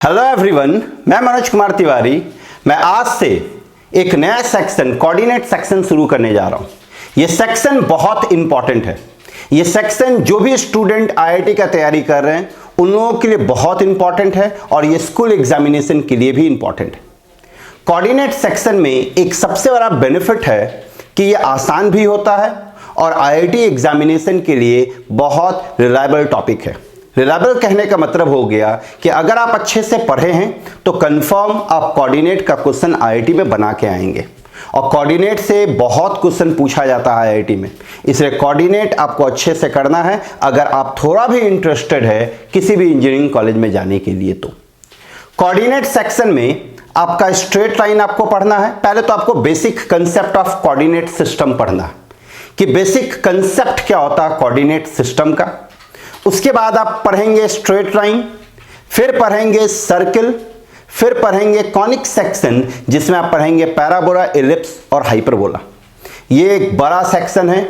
Hello everyone, मैं मनोज कुमार तिवारी। मैं आज से एक नया सेक्शन कोऑर्डिनेट सेक्शन शुरू करने जा रहा हूं। यह सेक्शन बहुत इंपॉर्टेंट है। यह सेक्शन जो भी स्टूडेंट आईआईटी का तैयारी कर रहे हैं उन लोगों के लिए बहुत इंपॉर्टेंट है और यह स्कूल एग्जामिनेशन के लिए भी इंपॉर्टेंट है। कोऑर्डिनेट सेक्शन में एक सबसे बड़ा बेनिफिट है कि यह आसान भी होता है और आईआईटी एग्जामिनेशन के लिए बहुत रिलायबल टॉपिक है। रिलायबल कहने का मतलब हो गया कि अगर आप अच्छे से पढ़े हैं तो कंफर्म आप कोऑर्डिनेट का क्वेश्चन आईआईटी में बना के आएंगे और कोऑर्डिनेट से बहुत क्वेश्चन पूछा जाता है आईआईटी में, इसलिए कोऑर्डिनेट आपको अच्छे से करना है अगर आप थोड़ा भी इंटरेस्टेड है किसी भी इंजीनियरिंग कॉलेज में जाने के लिए। तो कोऑर्डिनेट सेक्शन में आपका स्ट्रेट लाइन आपको पढ़ना है। पहले तो आपको basic concept of coordinate system पढ़ना है कि बेसिक कंसेप्ट क्या होता है कोऑर्डिनेट सिस्टम का। उसके बाद आप पढ़ेंगे स्ट्रेट लाइन, फिर पढ़ेंगे सर्किल, फिर पढ़ेंगे कॉनिक सेक्शन जिसमें आप पढ़ेंगे पैराबोला, एलिप्स और हाइपरबोला। ये एक बड़ा सेक्शन है,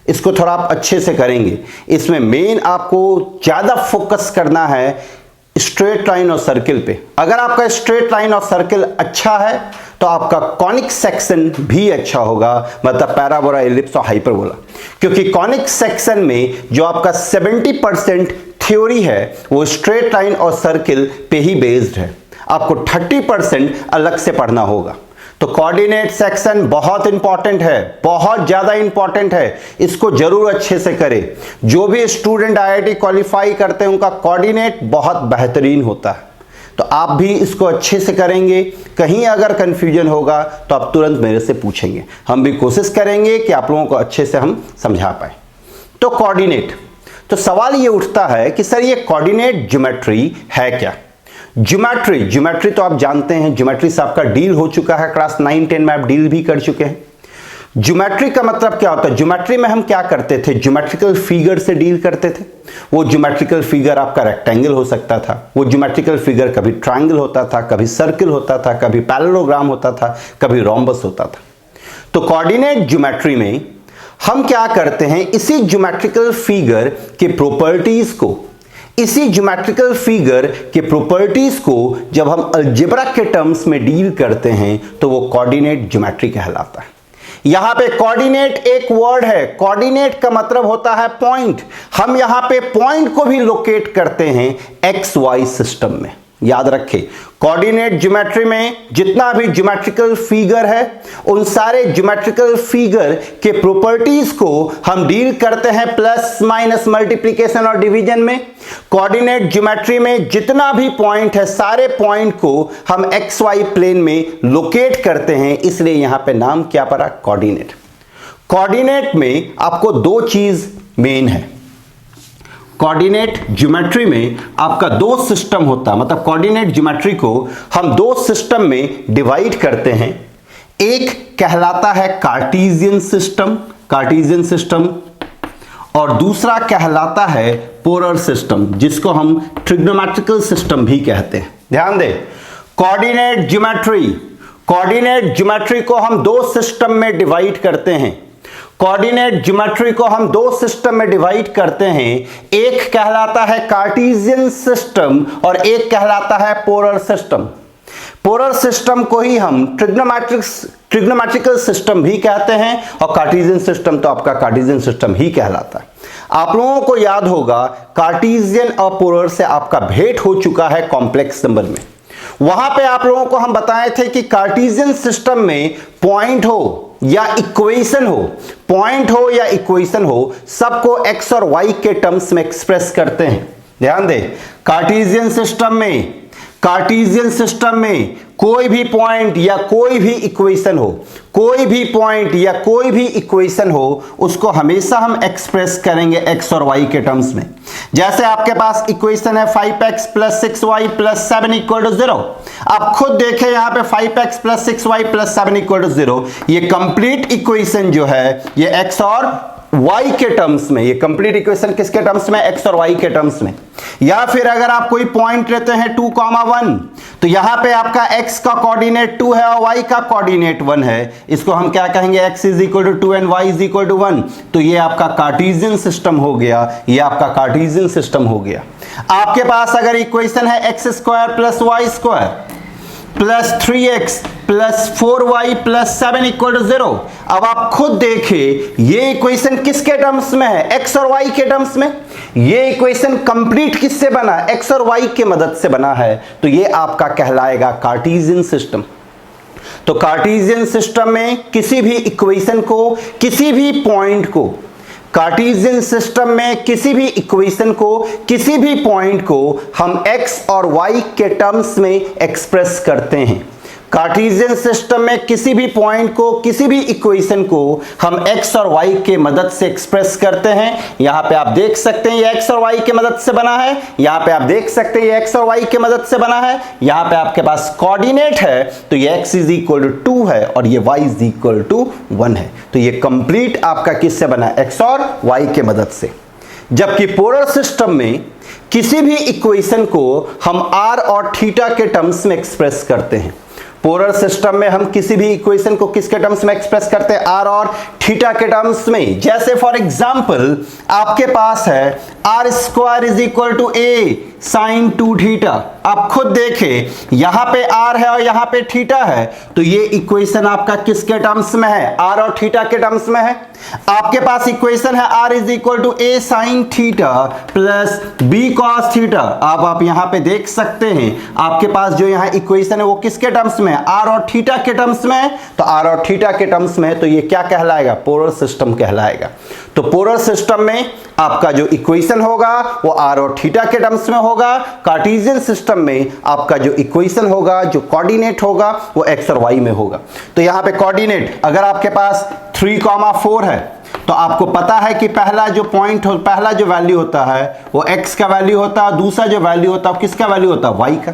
इसको थोड़ा आप अच्छे से करेंगे। इसमें मेन आपको ज्यादा फोकस करना है स्ट्रेट लाइन और सर्किल पे। अगर आपका स्ट्रेट लाइन और सर्किल अच्छा है तो आपका कॉनिक सेक्शन भी अच्छा होगा, मतलब पैराबोला, एलिप्स और हाइपरबोला, क्योंकि कॉनिक सेक्शन में जो आपका 70% थ्योरी है वो स्ट्रेट लाइन और सर्किल पे ही बेस्ड है। आपको 30% अलग से पढ़ना होगा। तो कोऑर्डिनेट सेक्शन बहुत इंपॉर्टेंट है, बहुत ज्यादा इंपॉर्टेंट है, इसको जरूर अच्छे से करें। जो भी स्टूडेंट आईआईटी क्वालिफाई करते हैं उनका कोऑर्डिनेट बहुत बेहतरीन होता है, तो आप भी इसको अच्छे से करेंगे। कहीं अगर कंफ्यूजन होगा तो आप तुरंत मेरे से पूछेंगे, हम भी कोशिश करेंगे कि आप लोगों को अच्छे से हम समझा पाए। तो कोऑर्डिनेट, तो सवाल ये उठता है कि सर ये कोऑर्डिनेट ज्योमेट्री है क्या? ज्योमेट्री तो आप जानते हैं, ज्योमेट्री से आपका डील हो चुका है, क्लास 9-10 में आप डील भी कर चुके हैं। ज्योमेट्री का मतलब क्या होता है? ज्योमेट्री में हम क्या करते थे? ज्योमेट्रिकल फिगर से डील करते थे। वो ज्योमेट्रिकल फिगर आपका रेक्टेंगल हो सकता था, वो ज्योमेट्रिकल फिगर कभी ट्रायंगल होता था, कभी सर्किल होता था, कभी पैरेललोग्राम होता था, कभी रोम्बस होता था। तो कोऑर्डिनेट ज्योमेट्री में हम क्या करते हैं, इसी ज्योमेट्रिकल फिगर के प्रॉपर्टीज को, इसी ज्योमेट्रिकल फिगर के प्रॉपर्टीज को जब हम अलजेब्रा के टर्म्स में डील करते हैं तो वो कोऑर्डिनेट ज्योमेट्री कहलाता है। यहां पे कोऑर्डिनेट एक वर्ड है, कोऑर्डिनेट का मतलब होता है पॉइंट। हम यहां पे पॉइंट को भी लोकेट करते हैं एक्स वाई सिस्टम में। याद रखें, कोऑर्डिनेट ज्योमेट्री में जितना भी ज्योमेट्रिकल फिगर है उन सारे ज्योमेट्रिकल फिगर के प्रॉपर्टीज को हम डील करते हैं प्लस माइनस मल्टीप्लिकेशन और डिवीजन में। कोऑर्डिनेट ज्योमेट्री में जितना भी पॉइंट है सारे पॉइंट को हम एक्स वाई प्लेन में लोकेट करते हैं, इसलिए यहां पे नाम क्या पड़ा? कोऑर्डिनेट। कोऑर्डिनेट में आपको दो चीज मेन है। कोऑर्डिनेट ज्योमेट्री में आपका दो सिस्टम होता है, मतलब कोऑर्डिनेट ज्योमेट्री को हम दो सिस्टम में डिवाइड करते हैं। एक कहलाता है कार्टेशियन सिस्टम, और दूसरा कहलाता है पोलर सिस्टम, जिसको हम ट्रिग्नोमेट्रिकल सिस्टम भी कहते हैं। ध्यान दें, कोऑर्डिनेट ज्योमेट्री को हम दो सिस्टम में डिवाइड करते हैं। कोऑर्डिनेट ज्योमेट्री को हम दो सिस्टम में डिवाइड करते हैं। एक कहलाता है कार्टेशियन सिस्टम और एक कहलाता है पोलर सिस्टम। पोलर सिस्टम को ही हम ट्रिग्नोमेट्रिकल सिस्टम भी कहते हैं और कार्टेशियन सिस्टम तो आपका कार्टेशियन सिस्टम ही कहलाता है। आप लोगों को याद होगा कार्टेशियन और पोलर से आपका भेंट हो चुका है कॉम्प्लेक्स नंबर में। वहां पे आप लोगों को हम बताए थे कि कार्टेशियन सिस्टम में पॉइंट हो या इक्वेशन हो, सबको एक्स और वाई के टर्म्स में एक्सप्रेस करते हैं। ध्यान दें, कार्टेशियन सिस्टम में कोई भी पॉइंट या कोई भी इक्वेशन हो, उसको हमेशा हम एक्सप्रेस करेंगे एक्स और वाई के टर्म्स में। जैसे आपके पास इक्वेशन है 5x + 6y + 7 = 0। आप खुद देखें यहां पे 5x + 6y + 7 = 0। ये कंप्लीट इक्वेशन जो है ये x और y के टर्म्स में, ये कंप्लीट इक्वेशन किसके टर्म्स में? x और y के टर्म्स में। या फिर अगर आप कोई पॉइंट लेते हैं 2, 1, तो यहां पे आपका x का कोऑर्डिनेट 2 है और y का कोऑर्डिनेट 1 है। इसको हम क्या कहेंगे, x is equal to 2 and y is equal to 1। तो ये आपका कार्टेशियन सिस्टम हो गया, ये आपका कार्टेशियन सिस्टम हो गया। आपके पास अगर इक्वेशन है x square plus y square plus 3x plus 4y plus 7 equal to 0। अब आप खुद देखिए ये इक्वेशन किसके टर्म्स में है, x और y के टर्म्स में। ये इक्वेशन कंप्लीट किससे बना, x और y के मदद से बना है। तो ये आपका कहलाएगा कार्टेशियन सिस्टम। तो कार्टेशियन सिस्टम में किसी भी इक्वेशन को, किसी भी पॉइंट को, कार्टेशियन सिस्टम में किसी भी इक्वेशन को, किसी भी पॉइंट को हम x और y के टर्म्स में एक्सप्रेस करते हैं। कार्टेशियन सिस्टम में किसी भी पॉइंट को, किसी भी इक्वेशन को हम x और y के मदद से एक्सप्रेस करते हैं। यहां पे आप देख सकते हैं ये x और y के मदद से बना है, यहां पे आप देख सकते हैं ये x और y के मदद से बना है। यहां पे आपके पास कोऑर्डिनेट है तो ये x इज इक्वल टू 2 है और ये y इज इक्वल टू 1 है। तो ये कंप्लीट आपका किससे बना है, x और y के मदद से। जबकि पोलर सिस्टम में किसी भी इक्वेशन को हम r और थीटा के टर्म्स में एक्सप्रेस करते हैं। पोलर सिस्टम में हम किसी भी इक्वेशन को किसके टर्म्स में एक्सप्रेस करते हैं, आर और थीटा के टर्म्स में। जैसे फॉर एग्जांपल आपके पास है r square is equal to a sine 2 theta. आप खुद देखें यहां पे आर है और यहां पे थीटा है, तो ये इक्वेशन आपका किसके टर्म्स में है, आर और थीटा के टर्म्स में है। आपके पास इक्वेशन है r is equal to a sine theta plus b cos theta. आप यहां पे देख सकते हैं आपके पास जो यहां इक्वेशन है वो किसके टर्म्स में है, आर और थीटा के टर्म्स में है। तो आर और थीटा के टर्म्स में है तो ये क्या कहलाएगा, पोलर सिस्टम कहलाएगा। तो पोलर सिस्टम में आपका जो इक्वेशन होगा वो आर और थीटा के टर्म्स में होगा। कार्टेशियन सिस्टम में आपका जो इक्वेशन होगा, जो कोऑर्डिनेट होगा वो एक्स और वाई में होगा। तो यहां पे कोऑर्डिनेट अगर आपके पास 3,4 है तो आपको पता है कि पहला जो पॉइंट हो, पहला जो वैल्यू होता है वो x का वैल्यू होता है, दूसरा जो वैल्यू होता है किसका वैल्यू होता है, y का।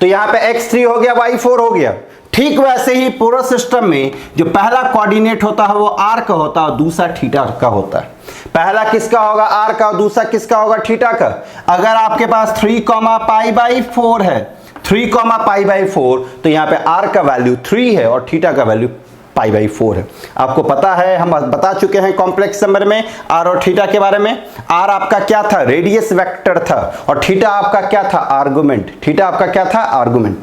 तो यहां पे x3 हो गया, y4 हो गया। ठीक वैसे ही पोलर सिस्टम में जो पहला कोऑर्डिनेट होता है वो r का होता है और दूसरा थीटा का होता है। पहला किसका होगा, r का, और दूसरा किसका होगा, थीटा का। अगर आपके पास 3,π/4 है, 3,π/4, तो यहां पे r का वैल्यू 3 है और थीटा का वैल्यू π/4 है। आपको पता है, हम बता चुके हैं कॉम्प्लेक्स नंबर में r और थीटा के बारे में। r आपका क्या था, रेडियस वेक्टर था, और थीटा आपका क्या था, आर्गुमेंट। थीटा आपका क्या था, आर्गुमेंट।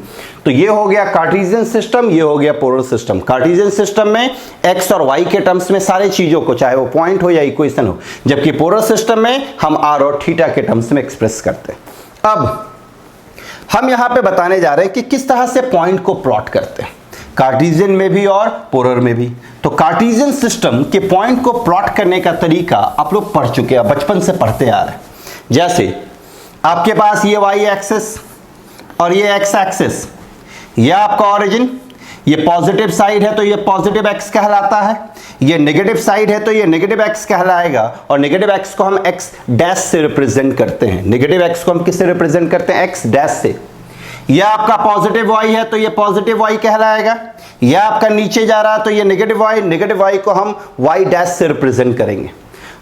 तो ये हो गया कार्टेशियन सिस्टम, ये हो गया पोलर सिस्टम। कार्टेशियन सिस्टम में x और y के टर्म्स में सारे चीजों को, चाहे वो पॉइंट हो या इक्वेशन हो, जबकि पोलर सिस्टम में हम r और थीटा के टर्म्स में एक्सप्रेस करते हैं। अब हम यहां पे बताने जा रहे हैं कि किस तरह से पॉइंट को प्लॉट करते हैं, कार्टेशियन में भी और पोलर में भी। तो कार्टेशियन सिस्टम के पॉइंट को प्लॉट करने का तरीका आप लोग पढ़ चुके हैं, बचपन से पढ़ते आ रहे हैं। जैसे आपके पास ये y एक्सिस और ये x एक्सिस, ये आपका ओरिजिन, ये पॉजिटिव साइड है तो ये पॉजिटिव x कहलाता है, ये नेगेटिव साइड है तो ये नेगेटिव x कहलाएगा। और नेगेटिव x को हम x डैश से रिप्रेजेंट करते हैं। नेगेटिव x को हम किससे रिप्रेजेंट करते हैं, x डैश से। यह आपका पॉजिटिव y है तो ये पॉजिटिव y कहलाएगा। यह आपका नीचे जा रहा है तो ये नेगेटिव y, नेगेटिव y को हम y डैश से रिप्रेजेंट करेंगे।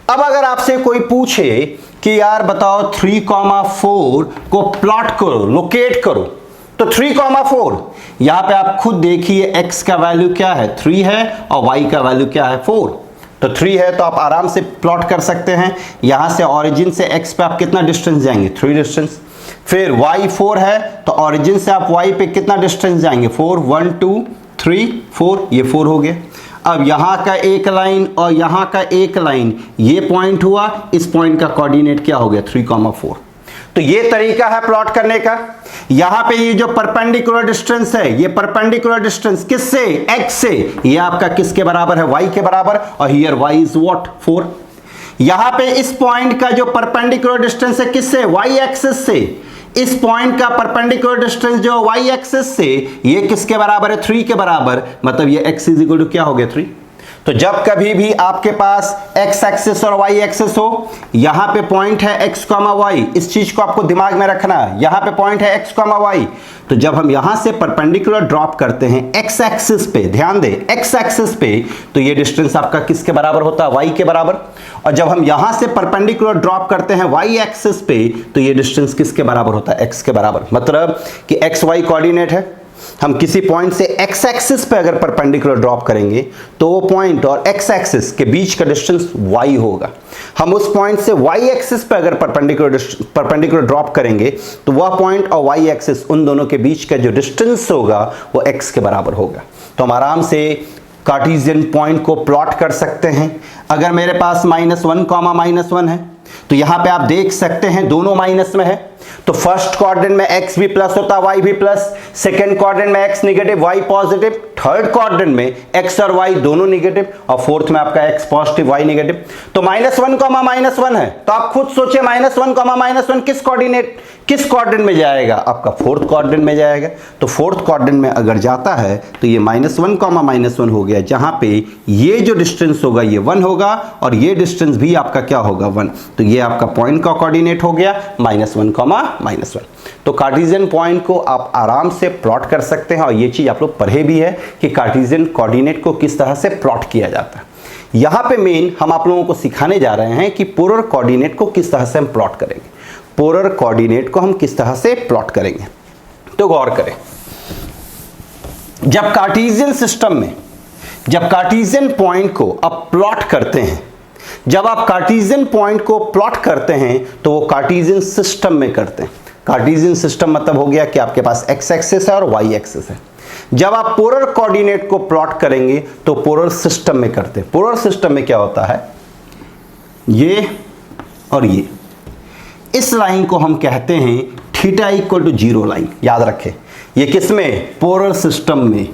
अब अगर आपसे कोई पूछे कि यार बताओ 3,4 को प्लॉट करो, लोकेट करो, तो 3,4, यहां पे आप खुद देखिए x का वैल्यू क्या है, 3 है, और y का वैल्यू क्या है, 4। तो 3 है तो आप आराम से प्लॉट कर सकते हैं। यहां से ओरिजिन से x पे आप कितना डिस्टेंस जाएंगे, 3 डिस्टेंस। फिर y 4 है तो ओरिजिन से आप y पे कितना डिस्टेंस जाएंगे, 4, 1 2 3 4, ये 4 हो गया। अब यहां का एक लाइन और यहां का एक लाइन, ये पॉइंट हुआ, इस पॉइंट का कोऑर्डिनेट क्या हो गया, 3,4। तो ये तरीका है प्लॉट करने का। यहां पे ये जो परपेंडिकुलर डिस्टेंस है, ये परपेंडिकुलर डिस्टेंस किससे, x से, ये आपका किसके बराबर है, y के बराबर, और हियर y इज व्हाट, 4। यहां पे इस पॉइंट का जो परपेंडिकुलर डिस्टेंस है किससे, y एक्सिस से। इस पॉइंट का परपेंडिकुलर डिस्टेंस जो y एक्सिस से, ये किसके बराबर है, 3 के बराबर, मतलब ये x इज इक्वल टू क्या हो गया, 3। तो जब कभी भी आपके पास x एक्सिस और y एक्सिस हो, यहां पे पॉइंट है x, y, इस चीज को आपको दिमाग में रखना है। यहां पे पॉइंट है x, y, तो जब हम यहां से परपेंडिकुलर ड्रॉप करते हैं एक्स एक्सिस पे, ध्यान दें एक्स एक्सिस पे, तो ये डिस्टेंस आपका किसके बराबर होता है, वाई के बराबर। और जब हम यहां से परपेंडिकुलर ड्रॉप करते हैं वाई एक्सिस पे, तो ये डिस्टेंस किसके बराबर होता है, एक्स के बराबर। मतलब कि एक्स वाई कोऑर्डिनेट है, हम किसी पॉइंट से एक्स एक्सिस पे अगर परपेंडिकुलर ड्रॉप करेंगे तो वो पॉइंट और एक्स एक्सिस के बीच का डिस्टेंस y होगा। हम उस पॉइंट से y एक्सिस पे अगर परपेंडिकुलर ड्रॉप करेंगे तो वह पॉइंट और y एक्सिस, उन दोनों के बीच का जो डिस्टेंस होगा वो x के बराबर होगा। तो हम आराम से कार्टेशियन पॉइंट को प्लॉट कर सकते हैं। अगर मेरे पास -1, -1 है तो यहां पे आप देख सकते हैं दोनों माइनस में है, तो फर्स्ट क्वाड्रेंट में x भी प्लस होता है, y भी प्लस, सेकंड क्वाड्रेंट में x negative y positive, third quadrant में x और y दोनों नेगेटिव, और फोर्थ में आपका x पॉजिटिव y नेगेटिव। तो -1, -1 है, तो आप खुद सोचिए -1, -1 किस क्वाड्रेंट में जाएगा, आपका फोर्थ क्वाड्रेंट में जाएगा। तो फोर्थ क्वाड्रेंट में अगर जाता है तो ये -1, -1 हो गया, जहां पे ये जो डिस्टेंस होगा ये 1 होगा और ये डिस्टेंस भी आपका क्या होगा, 1। तो ये आपका पॉइंट का कोऑर्डिनेट हो गया -1, -1। तो कार्टेशियन पॉइंट को आप आराम से प्लॉट कर सकते हैं, और ये चीज आप लोग पढ़े भी है कि कार्टेशियन कोऑर्डिनेट को किस तरह से प्लॉट किया जाता है। यहां पे मेन हम आप लोगों को सिखाने जा रहे हैं कि पोलर कोऑर्डिनेट को किस तरह से हम प्लॉट करेंगे, पोलर कोऑर्डिनेट को हम किस तरह से प्लॉट करेंगे। तो गौर करें, जब कार्टेशियन सिस्टम में जब कार्टेशियन पॉइंट को आप प्लॉट करते हैं, जब आप कार्टेशियन पॉइंट को प्लॉट करते हैं तो वो कार्टेशियन सिस्टम में करते हैं। कार्टेशियन सिस्टम मतलब हो गया कि आपके पास एक्स एक्सिस है और वाई एक्सिस है। जब आप पोलर कोऑर्डिनेट को प्लॉट करेंगे तो पोलर सिस्टम में करते हैं। पोलर सिस्टम में क्या होता है, ये और ये, इस लाइन को हम कहते हैं थीटा इक्वल टू 0 लाइन। याद रखें, ये किसमें, पोलर सिस्टम में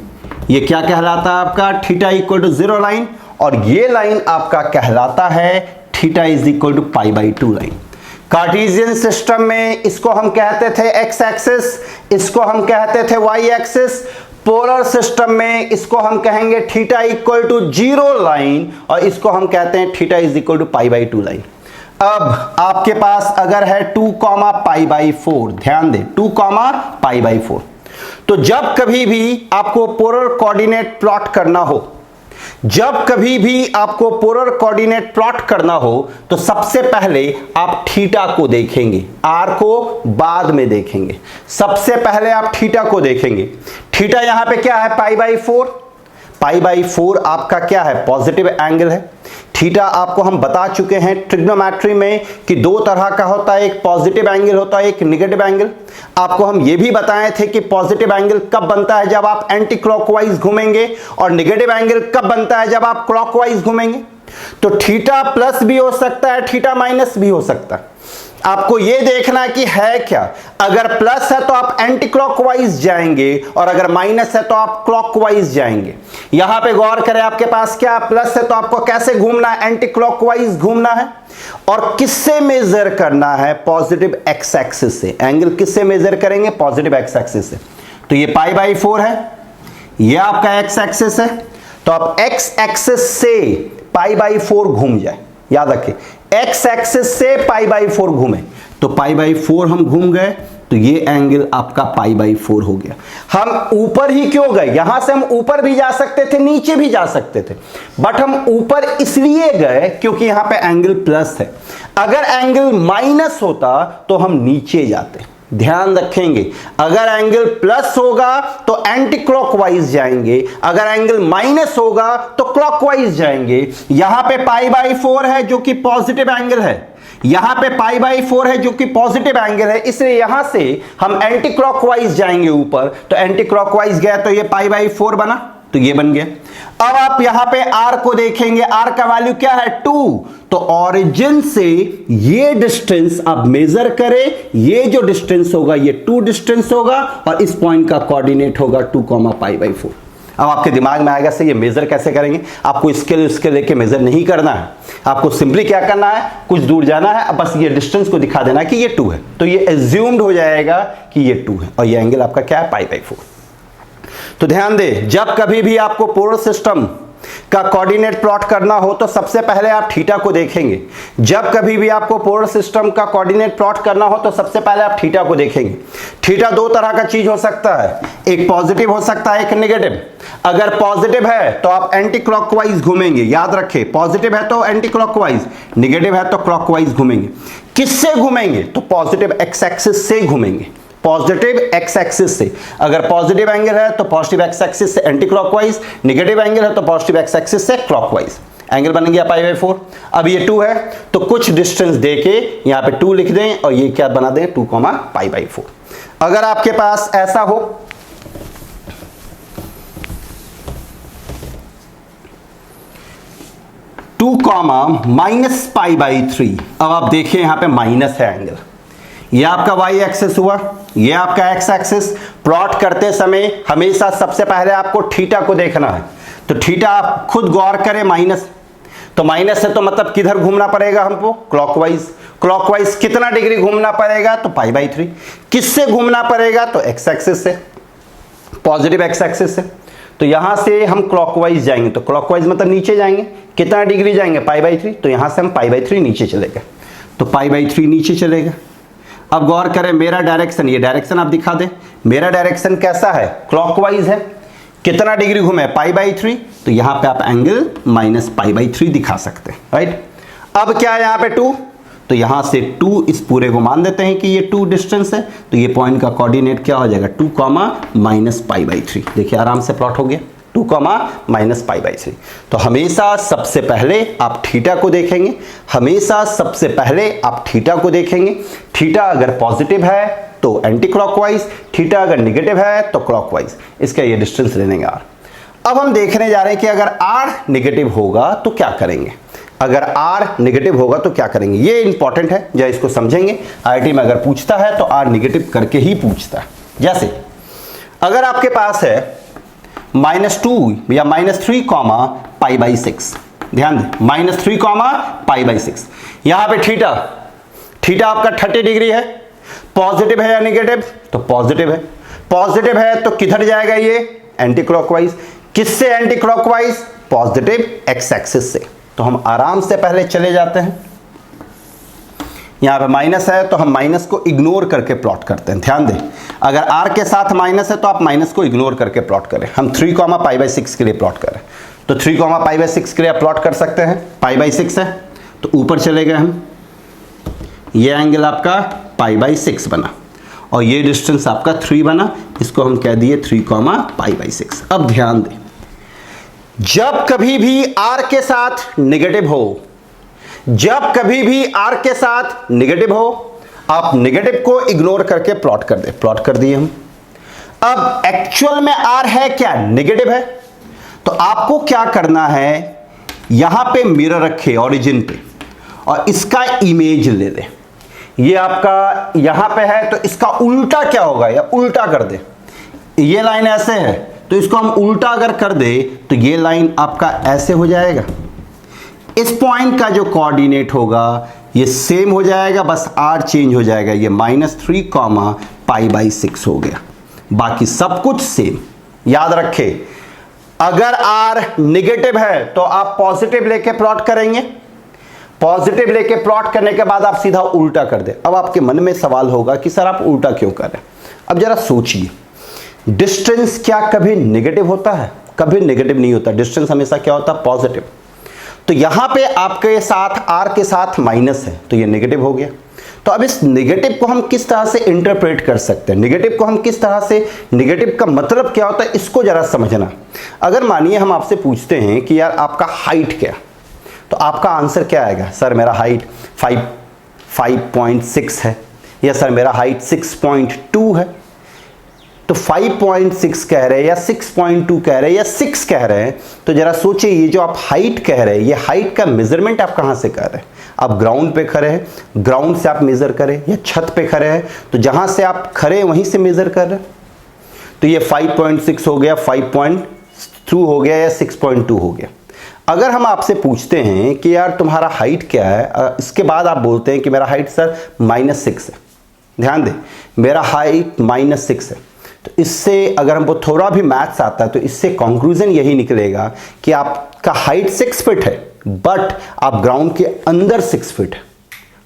ये क्या कहलाता है आपका, थीटा इक्वल टू 0 लाइन, और ये लाइन आपका कहलाता है theta is equal to π/2 line. Cartesian system में इसको हम कहते थे एक्स एक्सिस, इसको हम कहते थे वाई एक्सिस। पोलर सिस्टम में इसको हम कहेंगे थीटा इक्वल टू 0 लाइन, और इसको हम कहते हैं theta is equal to π/2 line. अब आपके पास अगर है 2, π/4, ध्यान दें 2, π/4, तो जब कभी भी आपको पोलर कोऑर्डिनेट प्लॉट करना हो, जब कभी भी आपको पोलर कोऑर्डिनेट प्लॉट करना हो तो सबसे पहले आप थीटा को देखेंगे, आर को बाद में देखेंगे। सबसे पहले आप थीटा को देखेंगे। थीटा यहां पे क्या है, π/4। π/4 आपका क्या है, पॉजिटिव एंगल है। थीटा आपको हम बता चुके हैं ट्रिग्नोमेट्री में कि दो तरह का होता है, एक पॉजिटिव एंगल होता है, एक नेगेटिव एंगल। आपको हम ये भी बताए थे कि पॉजिटिव एंगल कब बनता है, जब आप एंटी क्लॉकवाइज घूमेंगे, और नेगेटिव एंगल कब बनता है, जब आप क्लॉकवाइज घूमेंगे। तो थीटा प्लस भी हो सकता है, थीटा माइनस भी हो सकता है। आपको यह देखना कि है क्या, अगर प्लस है तो आप एंटी क्लॉकवाइज जाएंगे, और अगर माइनस है तो आप क्लॉकवाइज जाएंगे। यहां पे गौर करें, आपके पास क्या प्लस है तो आपको कैसे घूमना है, एंटी क्लॉकवाइज घूमना है। और किससे मेजर करना है, पॉजिटिव एक्स एक्सिस से। एंगल किससे मेजर करेंगे, पॉजिटिव एक्स एक्सिस से। तो ये π/4 है, ये आपका एक्स एक्सिस है, तो आप एक्स एक्सिस से π/4 घूम जाए। याद रखें, एक्स एक्सिस से π/4 घूमे, तो π/4 हम घूम गए, तो ये एंगल आपका π/4 हो गया। हम ऊपर ही क्यों गए, यहां से हम ऊपर भी जा सकते थे, नीचे भी जा सकते थे, बट हम ऊपर इसलिए गए क्योंकि यहां पे एंगल प्लस है। अगर एंगल माइनस होता तो हम नीचे जाते। ध्यान रखेंगे, अगर एंगल प्लस होगा तो एंटी क्लॉकवाइज जाएंगे, अगर एंगल माइनस होगा तो क्लॉकवाइज जाएंगे। यहां पे π/4 है जो कि पॉजिटिव एंगल है, यहां पे π/4 है जो कि पॉजिटिव एंगल है, इसलिए यहां से हम एंटी क्लॉकवाइज जाएंगे ऊपर। तो एंटी क्लॉकवाइज गया तो ये π/4 बना, तो ये बन गया। अब आप यहां पे r को देखेंगे, r का वैल्यू क्या है, 2। तो ऑरिजिन से ये डिस्टेंस आप मेजर करें, ये जो डिस्टेंस होगा ये 2 डिस्टेंस होगा, और इस पॉइंट का कोऑर्डिनेट होगा 2, π/4। अब आपके दिमाग में आएगा से ये मेजर कैसे करेंगे। आपको इसके लेके मेजर नहीं करना है, आपको सिंपली क्या करना है, कुछ दूर जाना है, बस ये डिस्टेंस को दिखा देना कि ये 2 है, तो ये एज्यूम्ड हो जाएगा कि ये 2 है, और ये एंगल आपका क्या है, π/4। तो ध्यान दे, जब कभी भी आपको पोलर सिस्टम का कोऑर्डिनेट प्लॉट करना हो तो सबसे पहले आप थीटा को देखेंगे। जब कभी भी आपको पोलर सिस्टम का कोऑर्डिनेट प्लॉट करना हो तो सबसे पहले आप थीटा को देखेंगे। थीटा दो तरह का चीज हो सकता है, एक पॉजिटिव हो सकता है, एक नेगेटिव। अगर पॉजिटिव है तो आप एंटी क्लॉकवाइज घूमेंगे, याद रखें, पॉजिटिव है तो एंटी क्लॉकवाइज, नेगेटिव है तो क्लॉकवाइज घूमेंगे। किससे घूमेंगे? तो पॉजिटिव एक्स एक्सिस से घूमेंगे, पॉजिटिव एक्स एक्सिस से। अगर पॉजिटिव एंगल है तो पॉजिटिव एक्स एक्सिस से एंटी क्लॉकवाइज, नेगेटिव एंगल है तो पॉजिटिव एक्स एक्सिस से क्लॉकवाइज। एंगल बन गया π/4। अब ये 2 है तो कुछ डिस्टेंस देके यहां पे 2 लिख दें और ये क्या बना दें 2, π/4। अगर आपके पास ऐसा हो, टू -π/3। अब आप देखिए यहां पे माइनस है एंगल, ये आपका y एक्सिस हुआ, ये आपका x एक्सिस। प्लॉट करते समय हमेशा सबसे पहले आपको थीटा को देखना है, तो थीटा आप खुद गौर करें, माइनस, तो माइनस है तो मतलब किधर घूमना पड़ेगा हमको? क्लॉकवाइज। क्लॉकवाइज कितना डिग्री घूमना पड़ेगा? तो π/3। किससे घूमना पड़ेगा? तो x एक्सिस से, पॉजिटिव x एक्सिस से। तो यहां से हम क्लॉकवाइज जाएंगे, तो क्लॉकवाइज मतलब नीचे जाएंगे, कितना डिग्री जाएंगे? π/3। तो यहां से हम π/3 नीचे चलेगा, तो π/3 नीचे चलेगा। अब गौर करें मेरा डायरेक्शन, ये डायरेक्शन आप दिखा दें, मेरा डायरेक्शन कैसा है? क्लॉकवाइज है। कितना डिग्री घूमे? π/3। तो यहां पे आप एंगल -π/3 दिखा सकते हैं, राइट। अब क्या है यहां पे 2, तो यहां से 2 इस पूरे को मान देते हैं कि ये 2 डिस्टेंस है, तो ये पॉइंट का कोऑर्डिनेट क्या हो जाएगा? 2, -π/3। देखिए आराम से प्लॉट हो गया, 2, -π/3। तो हमेशा सबसे पहले आप थीटा को देखेंगे, हमेशा सबसे पहले आप थीटा को देखेंगे। थीटा अगर पॉजिटिव है तो एंटी क्लॉकवाइज, थीटा अगर निगेटिव है तो क्लॉकवाइज। इसका ये डिस्टेंस ले लेंगे r। अब हम देखने जा रहे हैं कि अगर r निगेटिव होगा तो क्या करेंगे। अगर r निगेटिव होगा तो क्या करेंगे, ये इंपॉर्टेंट है, जब इसको समझेंगे। IIT में अगर पूछता है तो r निगेटिव करके ही पूछता है। जैसे अगर आपके पास है -2 या -3, π/6, ध्यान दें, -3, π/6। यहां पे थीटा आपका 30 डिग्री है। पॉजिटिव है या नेगेटिव? तो पॉजिटिव है। पॉजिटिव है तो किधर जाएगा ये? Anti clockwise. किससे anti clockwise? Positive x axis से। तो हम आराम से पहले चले जाते हैं, यहां पे माइनस है तो हम माइनस को इग्नोर करके प्लॉट करते हैं। ध्यान दें, अगर r के साथ माइनस है तो आप माइनस को इग्नोर करके प्लॉट करें। हम 3, π/6 के लिए प्लॉट करें, तो 3, π/6 के लिए आप प्लॉट कर सकते हैं। π/6 है तो ऊपर चले गए हम, ये एंगल आपका π/6 बना और ये डिस्टेंस आपका 3 बना, इसको हम कह दिए 3, π/6। अब ध्यान दें, जब कभी भी r के साथ नेगेटिव हो, जब कभी भी r के साथ नेगेटिव हो, आप नेगेटिव को इग्नोर करके प्लॉट कर दे। प्लॉट कर दिए हम। अब एक्चुअल में r है क्या? नेगेटिव है। तो आपको क्या करना है, यहां पे मिरर रखे ओरिजिन पे और इसका इमेज ले ले। ये आपका यहां पे है तो इसका उल्टा क्या होगा, या उल्टा कर दे। ये लाइन ऐसे है तो इसको हम उल्टा अगर कर दे तो ये लाइन आपका ऐसे हो जाएगा। इस पॉइंट का जो कोऑर्डिनेट होगा ये सेम हो जाएगा, बस r चेंज हो जाएगा, ये -3, π/6 हो गया, बाकी सब कुछ सेम। याद रखें, अगर r निगेटिव है तो आप पॉजिटिव लेके प्लॉट करेंगे, पॉजिटिव लेके प्लॉट करने के बाद आप सीधा उल्टा कर दे। अब आपके मन में सवाल होगा कि सर आप उल्टा क्यों कर रहे हैं। अब जरा सोचिए, डिस्टेंस क्या कभी नेगेटिव होता है? कभी नेगेटिव नहीं होता, डिस्टेंस हमेशा क्या होता है? पॉजिटिव। तो यहां पे आपके साथ r के साथ माइनस है तो ये नेगेटिव हो गया। तो अब इस नेगेटिव को हम किस तरह से इंटरप्रेट कर सकते हैं, नेगेटिव को हम किस तरह से, नेगेटिव का मतलब क्या होता है इसको जरा समझना। अगर मानिए हम आपसे पूछते हैं कि यार आपका हाइट क्या, तो आपका आंसर क्या आएगा? सर मेरा हाइट 5.6 है, या सर मेरा हाइट 6.2 है। तो 5.6 कह रहे हैं या 6.2 कह रहे हैं या 6 कह रहे हैं, तो जरा सोचिए ये जो आप हाइट कह रहे हैं, ये हाइट का मेजरमेंट आप कहां से कर रहे हैं? आप ग्राउंड पे खड़े हैं, ग्राउंड से आप मेजर करें, या छत पे खड़े हैं तो जहां से आप खड़े वहीं से मेजर कर रहे हैं। तो ये 5.6 हो गया, 5.2 हो गया या 6.2 हो गया। अगर हम आपसे पूछते हैं कि यार तुम्हारा हाइट क्या है, इसके बाद आप बोलते हैं कि मेरा हाइट सर -6 है, ध्यान दें मेरा हाइट -6 है, तो इससे अगर हमको थोड़ा भी मैथ्स आता है तो इससे कंक्लूजन यही निकलेगा कि आप का हाइट 6 फीट है, बट आप ग्राउंड के अंदर 6 फीट है,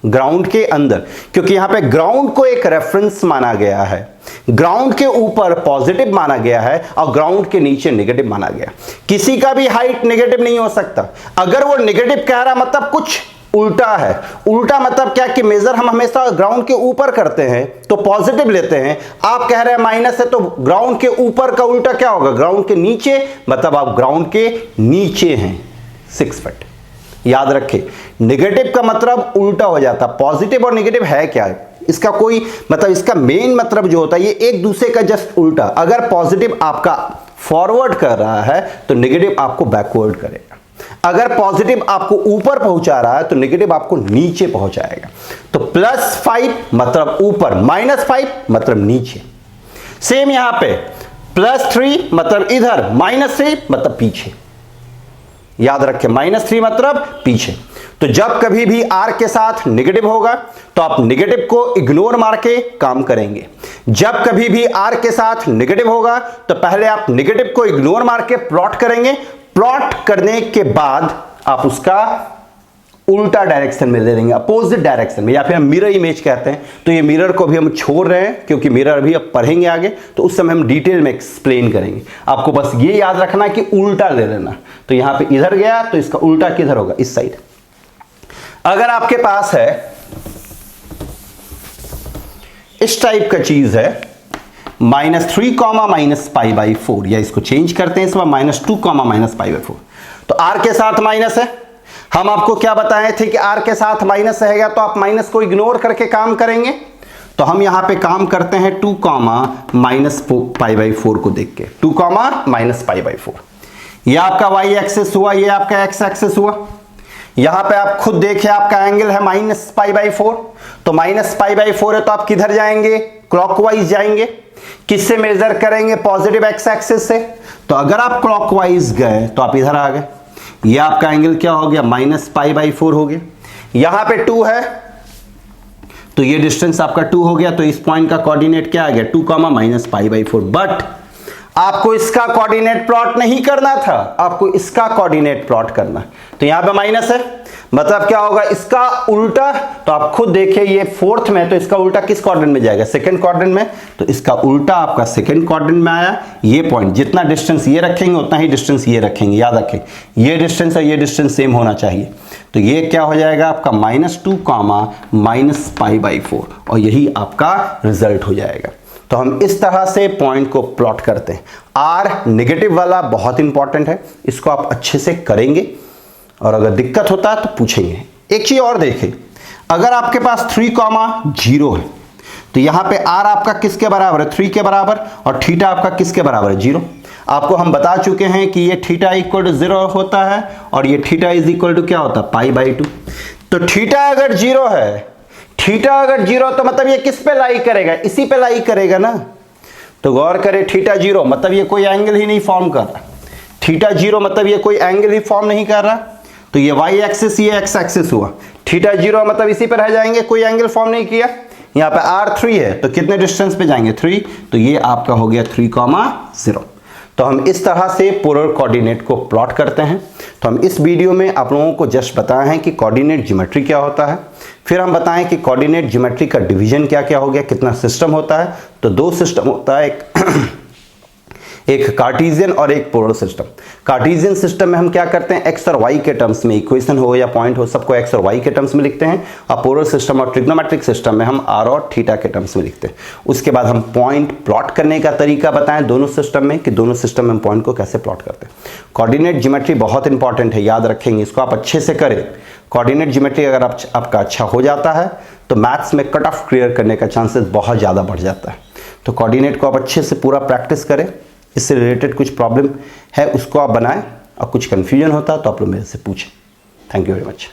ग्राउंड के अंदर, क्योंकि यहां पे ग्राउंड को एक रेफरेंस माना गया है, ग्राउंड के ऊपर पॉजिटिव माना गया है और ग्राउंड के नीचे नेगेटिव माना गया। किसी का भी हाइट नेगेटिव नहीं हो सकता। अगर वो नेगेटिव कह रहा मतलब कुछ उल्टा है। उल्टा मतलब क्या कि मेजर हम हमेशा ग्राउंड के ऊपर करते हैं तो पॉजिटिव लेते हैं। आप कह रहे हैं माइनस है तो ग्राउंड के ऊपर का उल्टा क्या होगा, ग्राउंड के नीचे, मतलब आप ग्राउंड के नीचे हैं 6 फीट। याद रखें, नेगेटिव का मतलब उल्टा हो जाता। पॉजिटिव और नेगेटिव है क्या है, इसका कोई मतलब, इसका मेन मतलब जो होता है ये एक दूसरे का जस्ट उल्टा। अगर पॉजिटिव आपका फॉरवर्ड कर रहा है तो नेगेटिव आपको बैकवर्ड करेगा। अगर पॉजिटिव आपको ऊपर पहुंचा रहा है तो नेगेटिव आपको नीचे पहुंचाएगा। तो +5 मतलब ऊपर, -5 मतलब नीचे। सेम यहां पे +3 मतलब इधर, -3 मतलब पीछे। याद रखें, -3 मतलब पीछे। तो जब कभी भी r के साथ नेगेटिव होगा तो आप नेगेटिव को इग्नोर मार के काम करेंगे। जब कभी भी r के साथ नेगेटिव होगा तो पहले आप नेगेटिव को इग्नोर मार के प्लॉट करेंगे। प्लॉट करने के बाद आप उसका उल्टा डायरेक्शन में ले लेंगे, अपोजिट डायरेक्शन में, या फिर हम मिरर इमेज कहते हैं। तो ये मिरर को भी हम छोड़ रहे हैं क्योंकि मिरर भी अब पढ़ेंगे आगे, तो उस समय हम डिटेल में एक्सप्लेन करेंगे। आपको बस ये याद रखना कि उल्टा ले लेना। तो यहां पे इधर गया तो इसका उल्टा किधर होगा, इस साइड। अगर आपके पास है इस टाइप का चीज है -3, -π/4, या इसको चेंज करते हैं इस बार -2, -π/4। तो r के साथ माइनस है। हम आपको क्या बताए थे कि r के साथ माइनस रहेगा तो आप माइनस को इग्नोर करके काम करेंगे। तो हम यहां पे काम करते हैं 2, -π/4 को देख के, 2, -π/4। ये आपका y एक्सिस हुआ, ये आपका x एक्सिस हुआ। यहां पे आप खुद देखिए, आपका एंगल है -π/4, तो -π/4 है तो आप किधर जाएंगे, क्लॉकवाइज जाएंगे। किससे मेजर करेंगे, पॉजिटिव x एक्सिस से। तो अगर आप क्लॉकवाइज गए तो आप इधर आ गए, ये आपका एंगल क्या हो गया, -π/4 हो गया। यहां पे 2 है तो ये डिस्टेंस आपका 2 हो गया। तो इस पॉइंट का कोऑर्डिनेट क्या आ गया, 2, -π/4। बट आपको इसका कोऑर्डिनेट प्लॉट नहीं करना था, आपको इसका कोऑर्डिनेट प्लॉट करना। तो यहां पे माइनस है, मतलब क्या होगा, इसका उल्टा। तो आप खुद देखिए, ये 4th में, तो इसका उल्टा किस क्वाड्रेंट में जाएगा, 2nd क्वाड्रेंट में। तो इसका उल्टा आपका 2nd क्वाड्रेंट में आया। ये पॉइंट, जितना डिस्टेंस ये रखेंगे उतना ही डिस्टेंस ये रखेंगे। याद रखें, ये डिस्टेंस और ये डिस्टेंस सेम होना चाहिए। तो ये क्या हो जाएगा आपका -2, -π/4, और यही आपका रिजल्ट हो जाएगा। तो हम इस तरह से पॉइंट को प्लॉट करते हैं। r नेगेटिव वाला बहुत इंपॉर्टेंट है, इसको आप अच्छे से करेंगे और अगर दिक्कत होता है तो पूछेंगे। एक चीज और देखें, अगर आपके पास 3, 0 है तो यहां पे r आपका किसके बराबर है, 3 के बराबर, और थीटा आपका किसके बराबर है, 0। आपको हम बता चुके हैं कि ये थीटा = 0 होता है और ये थीटा = क्या होता है, π/2। तो थीटा अगर 0 है, थीटा अगर 0 तो मतलब ये किस पे लाई करेगा, इसी पे लाई करेगा ना। तो गौर करें, थीटा 0 मतलब ये कोई एंगल ही नहीं फॉर्म कर रहा। थीटा 0 मतलब ये कोई एंगल ही फॉर्म नहीं कर रहा। तो ये y एक्सिस, ये x एक्सिस हुआ। थीटा 0 मतलब इसी पर रह जाएंगे, कोई एंगल फॉर्म नहीं किया। यहाँ पे r3 है तो कितने डिस्टेंस पे जाएंगे, 3। तो ये आपका हो गया 3, 0। तो हम इस तरह से पोलर कोऑर्डिनेट को प्लॉट करते हैं। तो हम इस वीडियो में आप लोगों को जस्ट बताए हैं कि कोऑर्डिनेट ज्योमेट्री क्या होता है, फिर हम बताएं कि कोऑर्डिनेट ज्योमेट्री का डिवीजन क्या क्या हो गया, कितना सिस्टम होता है। तो 2 सिस्टम होता है, एक कार्टेशियन और एक पोलर सिस्टम। कार्टेशियन सिस्टम में हम क्या करते हैं, x और y के टर्म्स में, इक्वेशन हो या पॉइंट हो, सबको x और y के टर्म्स में लिखते हैं। और पोलर सिस्टम और ट्रिग्नोमेट्रिक सिस्टम में हम r और थीटा के टर्म्स में लिखते हैं। उसके बाद हम पॉइंट प्लॉट करने का तरीका बताएं दोनों सिस्टम में, कि दोनों सिस्टम में हम पॉइंट को कैसे प्लॉट करते हैं। कोऑर्डिनेट ज्योमेट्री बहुत इंपॉर्टेंट है, याद रखेंगे, इसको आप अच्छे से करें। कोऑर्डिनेट ज्योमेट्री अगर आपका अच्छा हो जाता है तो मैथ्स में कट ऑफ क्लियर करने का चांसेस बहुत ज़्यादा बढ़ जाता है। तो कोऑर्डिनेट को आप अच्छे से पूरा प्रैक्टिस करें। इससे रिलेटेड कुछ प्रॉब्लम है उसको आप बनाएं, और कुछ कन्फ्यूजन होता है तो आप लोग मेरे से पूछें। Thank you very much.